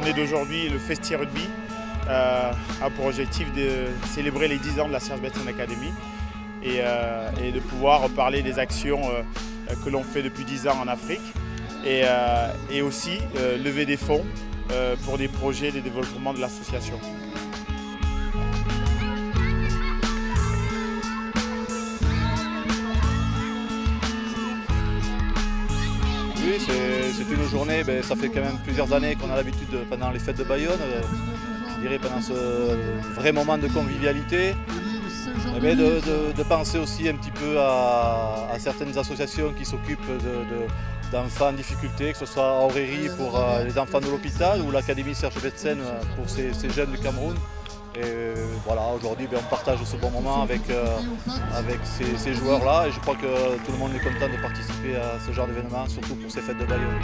journée d'aujourd'hui, le Festi Rugby, a pour objectif de célébrer les 10 ans de la Serge Betsen Academy et de pouvoir parler des actions que l'on fait depuis 10 ans en Afrique et aussi lever des fonds pour des projets de développement de l'association. Oui, c'est une journée, ça fait quand même plusieurs années qu'on a l'habitude, pendant les fêtes de Bayonne, je dirais pendant ce vrai moment de convivialité, de penser aussi un petit peu à certaines associations qui s'occupent d'enfants en difficulté, que ce soit Aurélie pour les enfants de l'hôpital ou l'Académie Serge Betsen pour ces jeunes du Cameroun. Et voilà, aujourd'hui on partage ce bon moment avec ces joueurs-là et je crois que tout le monde est content de participer à ce genre d'événement, surtout pour ces fêtes de Bayonne.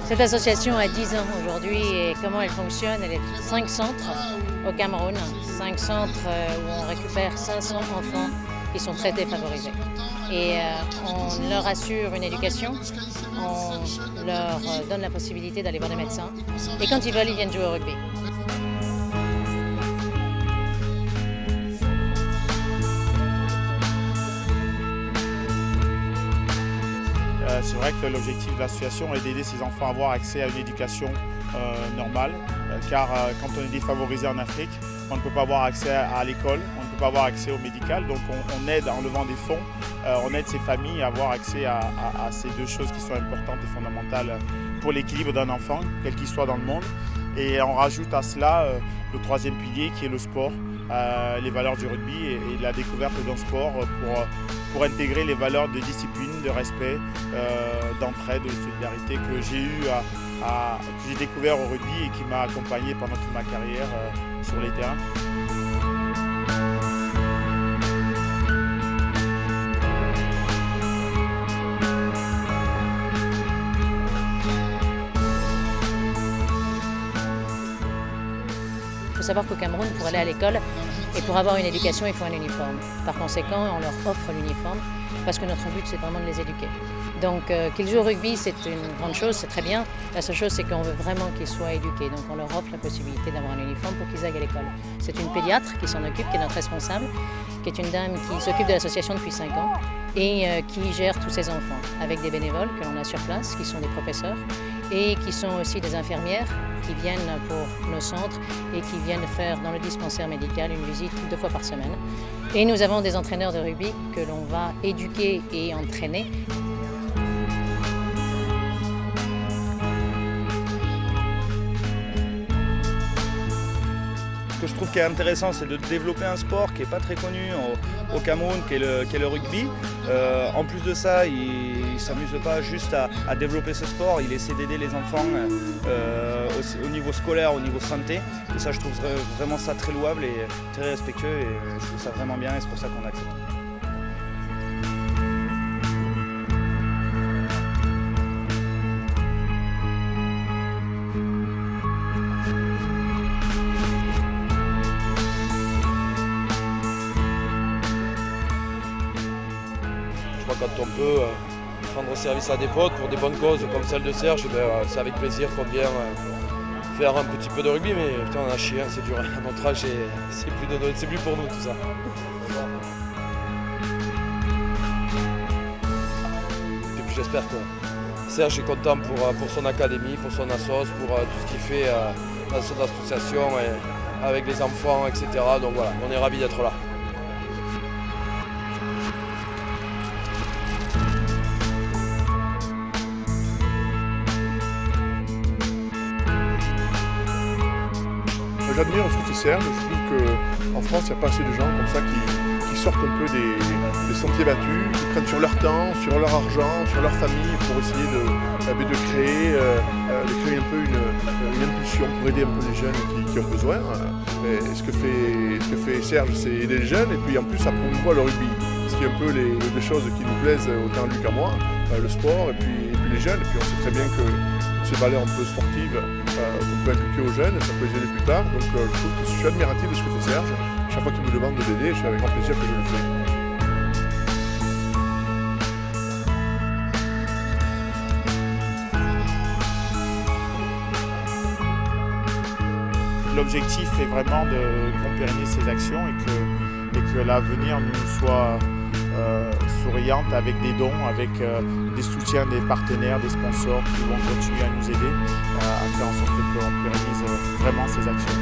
Cette association a 10 ans aujourd'hui et comment elle fonctionne? Elle est 5 centres au Cameroun, 5 centres où on récupère 500 enfants qui sont très défavorisés. Et on leur assure une éducation, on leur donne la possibilité d'aller voir des médecins et quand ils veulent, ils viennent jouer au rugby. C'est vrai que l'objectif de l'association est d'aider ces enfants à avoir accès à une éducation normale, car quand on est défavorisé en Afrique, on ne peut pas avoir accès à l'école, on ne peut pas avoir accès au médical, donc on aide en levant des fonds, on aide ces familles à avoir accès à ces deux choses qui sont importantes et fondamentales pour l'équilibre d'un enfant, quel qu'il soit dans le monde. Et on rajoute à cela le troisième pilier qui est le sport, les valeurs du rugby et la découverte d'un sport pour intégrer les valeurs de discipline, de respect, d'entraide, de solidarité que j'ai découvert au rugby et qui m'a accompagné pendant toute ma carrière sur les terrains. Il faut savoir qu'au Cameroun, pour aller à l'école et pour avoir une éducation, il faut un uniforme. Par conséquent, on leur offre l'uniforme parce que notre but, c'est vraiment de les éduquer. Donc, qu'ils jouent au rugby, c'est une grande chose, c'est très bien. La seule chose, c'est qu'on veut vraiment qu'ils soient éduqués. Donc, on leur offre la possibilité d'avoir un uniforme pour qu'ils aillent à l'école. C'est une pédiatre qui s'en occupe, qui est notre responsable, qui est une dame qui s'occupe de l'association depuis 5 ans et qui gère tous ces enfants avec des bénévoles que l'on a sur place, qui sont des professeurs et qui sont aussi des infirmières qui viennent pour nos centres et qui viennent faire dans le dispensaire médical une visite 2 fois par semaine. Et nous avons des entraîneurs de rugby que l'on va éduquer et entraîner. Ce que je trouve qui est intéressant, c'est de développer un sport qui n'est pas très connu au Cameroun, qui est le rugby. En plus de ça, il ne s'amuse pas juste à développer ce sport, il essaie d'aider les enfants au niveau scolaire, au niveau santé. Et ça, je trouve vraiment ça très louable et très respectueux et je trouve ça vraiment bien et c'est pour ça qu'on accepte. Quand on peut rendre service à des potes pour des bonnes causes comme celle de Serge, c'est avec plaisir qu'on vient faire un petit peu de rugby, mais putain, on a chié, c'est dur. À notre âge, c'est plus pour nous tout ça. Et puis j'espère que Serge est content pour son académie, pour son assos, pour tout ce qu'il fait dans son association et avec les enfants, etc. Donc voilà, on est ravis d'être là. J'admire ce que fait Serge, je trouve qu'en France il n'y a pas assez de gens comme ça qui sortent un peu des sentiers battus, qui prennent sur leur temps, sur leur argent, sur leur famille pour essayer de créer un peu une impulsion pour aider un peu les jeunes qui ont besoin. Et ce que fait Serge, c'est aider les jeunes et puis en plus ça promouvoit le rugby. Ce qui est un peu les deux choses qui nous plaisent autant à Luc qu'à moi, le sport et puis les jeunes. Et puis on sait très bien que toutes ces valeurs un peu sportives qu'on peut inculquer aux jeunes, ça peut les aider plus tard. Donc je trouve que je suis admiratif de ce que fait Serge. Chaque fois qu'il me demande de l'aider, c'est avec grand plaisir que je le fais. l'objectif est vraiment qu'on pérennise ces actions et que l'avenir nous soit souriante avec des dons, avec des soutiens des partenaires, des sponsors qui vont continuer à nous aider à faire en sorte qu'on pérennise vraiment ces actions.